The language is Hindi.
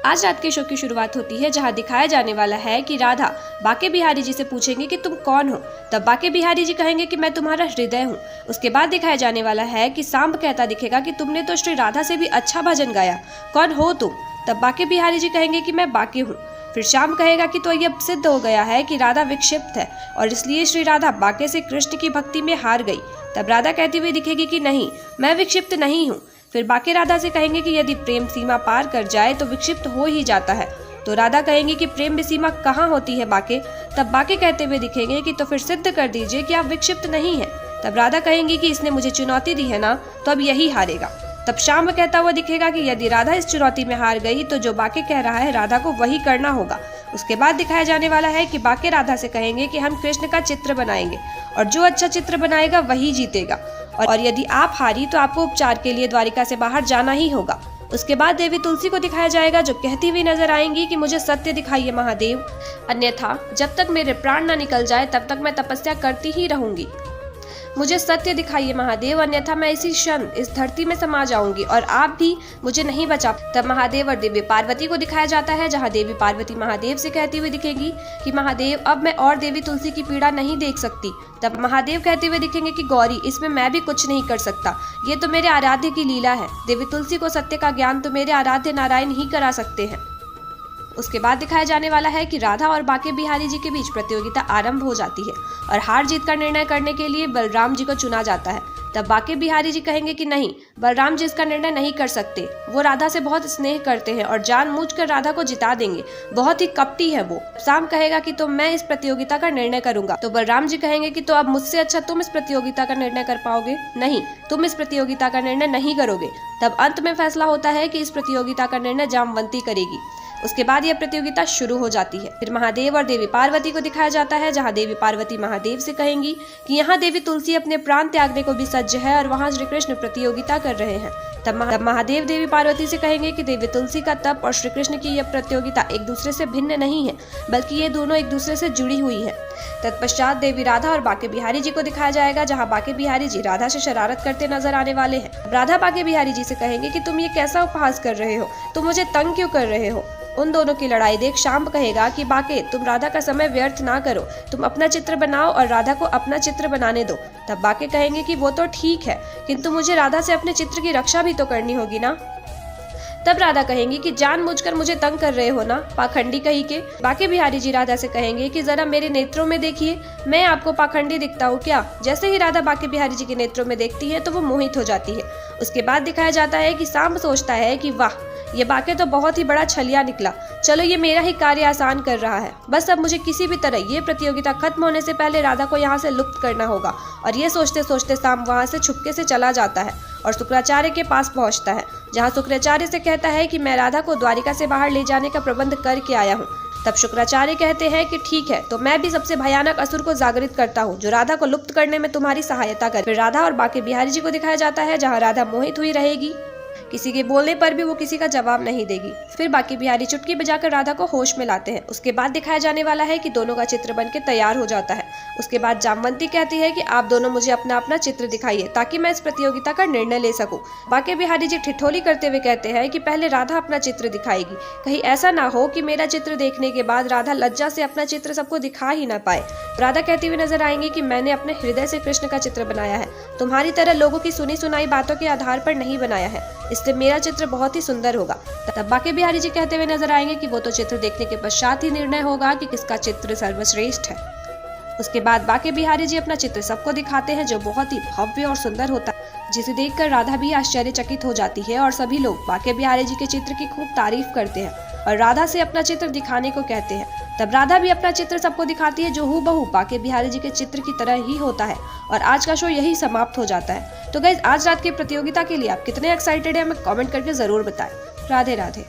आज रात के शो की शुरुआत होती है जहां दिखाया जाने वाला है कि राधा बाके बिहारी जी से पूछेंगे कि तुम कौन हो। तब बाके बिहारी जी कहेंगे कि मैं तुम्हारा हृदय हूँ। उसके बाद दिखाया जाने वाला है कि सांब कहता दिखेगा कि तुमने तो श्री राधा से भी अच्छा भजन गाया, कौन हो तुम। तब बाके बिहारी जी कहेंगे कि मैं बाके हूँ। फिर श्याम कहेगा कि तो यह सिद्ध हो गया है कि राधा विक्षिप्त है और इसलिए श्री राधा बाके से कृष्ण की भक्ति में हार गई। तब राधा कहती हुई दिखेगी कि नहीं, मैं विक्षिप्त नहीं हूँ। फिर बाके राधा से कहेंगे कि यदि प्रेम सीमा पार कर जाए तो विक्षिप्त हो ही जाता है। तो राधा कहेंगे कि प्रेम में सीमा कहाँ होती है बाके। तब बाके कहते हुए दिखेंगे कि तो फिर सिद्ध कर दीजिए कि आप विक्षिप्त नहीं है। तब राधा कहेंगी कि इसने मुझे चुनौती दी है ना, तो अब यही हारेगा। तब श्याम कहता हुआ दिखेगा कि यदि राधा इस चुनौती में हार गई तो जो बाके कह रहा है राधा को वही करना होगा। उसके बाद दिखाया जाने वाला है कि बाके राधा से कहेंगे कि हम कृष्ण का चित्र बनाएंगे और जो अच्छा चित्र बनाएगा वही जीतेगा, और यदि आप हारी तो आपको उपचार के लिए द्वारिका से बाहर जाना ही होगा। उसके बाद देवी तुलसी को दिखाया जाएगा जो कहती हुई नजर आएंगी कि मुझे सत्य दिखाइए महादेव, अन्यथा जब तक मेरे प्राण न निकल जाए तब तक मैं तपस्या करती ही रहूंगी। मुझे सत्य दिखाइए महादेव, अन्यथा मैं इसी क्षण इस धरती में समा जाऊंगी और आप भी मुझे नहीं बचा। तब महादेव और देवी पार्वती को दिखाया जाता है जहां देवी पार्वती महादेव से कहती हुई दिखेगी कि महादेव अब मैं और देवी तुलसी की पीड़ा नहीं देख सकती। तब महादेव कहते हुए दिखेंगे कि गौरी इसमें मैं भी कुछ नहीं कर सकता, ये तो मेरे आराध्य की लीला है। देवी तुलसी को सत्य का ज्ञान तो मेरे आराध्य नारायण ही करा सकते हैं। उसके बाद दिखाया जाने वाला है कि राधा और बाके बिहारी जी के बीच प्रतियोगिता आरंभ हो जाती है और हार जीत का निर्णय करने के लिए बलराम जी को चुना जाता है। तब बाके बिहारी जी कहेंगे कि नहीं, बलराम जी इसका निर्णय नहीं कर सकते, वो राधा से बहुत स्नेह करते हैं और जानबूझकर राधा को जिता देंगे, बहुत ही कपटी है वो। सांब कहेगा कि तो मैं इस प्रतियोगिता का निर्णय करूंगा। तो बलराम जी कहेंगे कि तो अब मुझसे अच्छा तुम इस प्रतियोगिता का निर्णय कर पाओगे? नहीं, तुम इस प्रतियोगिता का निर्णय नहीं करोगे। तब अंत में फैसला होता है कि इस प्रतियोगिता का निर्णय जामवंती करेगी। उसके बाद यह प्रतियोगिता शुरू हो जाती है। फिर महादेव और देवी पार्वती को दिखाया जाता है जहां देवी पार्वती महादेव से कहेंगी कि यहाँ देवी तुलसी अपने प्राण त्यागने को भी सज्ज है और वहाँ श्री कृष्ण प्रतियोगिता कर रहे हैं। तब महादेव देवी पार्वती से कहेंगे कि देवी तुलसी का तप और श्री कृष्ण की यह प्रतियोगिता एक दूसरे से भिन्न नहीं है, बल्कि ये दोनों एक दूसरे से जुड़ी हुई है। तत्पश्चात देवी राधा और बाके बिहारी जी को दिखाया जाएगा जहां बाके बिहारी जी राधा से शरारत करते नजर आने वाले हैं। राधा बाके बिहारी जी से कहेंगे कि तुम ये कैसा उपहास कर रहे हो, तुम मुझे तंग क्यों कर रहे हो। उन दोनों की लड़ाई देख शाम कहेगा कि बाके तुम राधा का समय व्यर्थ ना करो, तुम अपना चित्र बनाओ और राधा को अपना चित्र बनाने दो। तब बाके कहेंगे कि वो तो ठीक है, किंतु मुझे राधा से अपने चित्र की रक्षा भी तो करनी होगी ना। तब राधा कहेंगी कि जानबूझकर मुझे तंग कर रहे हो ना, पाखंडी कही के। बाके बिहारी जी राधा से कहेंगे कि जरा मेरे नेत्रों में देखिए, मैं आपको पाखंडी दिखता हूँ क्या। जैसे ही राधा बाके बिहारी जी के नेत्रों में देखती है तो वो मोहित हो जाती है। उसके बाद दिखाया जाता है कि सांब सोचता है कि वाह, ये बाके तो बहुत ही बड़ा छलिया निकला, चलो ये मेरा ही कार्य आसान कर रहा है। बस अब मुझे किसी भी तरह ये प्रतियोगिता खत्म होने से पहले राधा को यहाँ से लुप्त करना होगा। और ये सोचते सोचते सांब वहाँ से छुपके से चला जाता है और शुक्राचार्य के पास पहुँचता है जहाँ शुक्राचार्य से कहता है कि मैं राधा को द्वारिका से बाहर ले जाने का प्रबंध करके आया हूँ। तब शुक्राचार्य कहते हैं कि ठीक है, तो मैं भी सबसे भयानक असुर को जागृत करता हूँ जो राधा को लुप्त करने में तुम्हारी सहायता करे। फिर राधा और बाके बिहारी जी को दिखाया जाता है जहाँ राधा मोहित हुई रहेगी, किसी के बोलने पर भी वो किसी का जवाब नहीं देगी। फिर बाके बिहारी चुटकी बजाकर राधा को होश में लाते हैं। उसके बाद दिखाया जाने वाला है कि दोनों का चित्र बनके तैयार हो जाता है। उसके बाद जामवंती कहती है कि आप दोनों मुझे अपना अपना चित्र दिखाइए ताकि मैं इस प्रतियोगिता का निर्णय ले सकूं। बाके बिहारी जी ठिठोली करते हुए कहते हैं कि पहले राधा अपना चित्र दिखाएगी, कहीं ऐसा ना हो कि मेरा चित्र देखने के बाद राधा लज्जा से अपना चित्र सबको दिखा ही ना पाए। राधा कहती हुई नजर आएंगी कि मैंने अपने हृदय से कृष्ण का चित्र बनाया है, तुम्हारी तरह लोगों की सुनी सुनाई बातों के आधार पर नहीं बनाया है, इसलिए मेरा चित्र बहुत ही सुंदर होगा। तब बाके बिहारी जी कहते हुए नजर आएंगे कि वो तो चित्र देखने के पश्चात ही निर्णय होगा कि किसका चित्र सर्वश्रेष्ठ है। उसके बाद बाके बिहारी जी अपना चित्र सबको दिखाते हैं जो बहुत ही भव्य और सुंदर होता है, जिसे देखकर राधा भी आश्चर्यचकित हो जाती है और सभी लोग बाके बिहारी जी के चित्र की खूब तारीफ करते हैं और राधा से अपना चित्र दिखाने को कहते हैं। तब राधा भी अपना चित्र सबको दिखाती है जो हूबहू बाके बिहारी जी के चित्र की तरह ही होता है और आज का शो यही समाप्त हो जाता है। तो गाइस, आज रात की प्रतियोगिता के लिए आप कितने एक्साइटेड हैं हमें कमेंट करके जरूर बताएं। राधे राधे।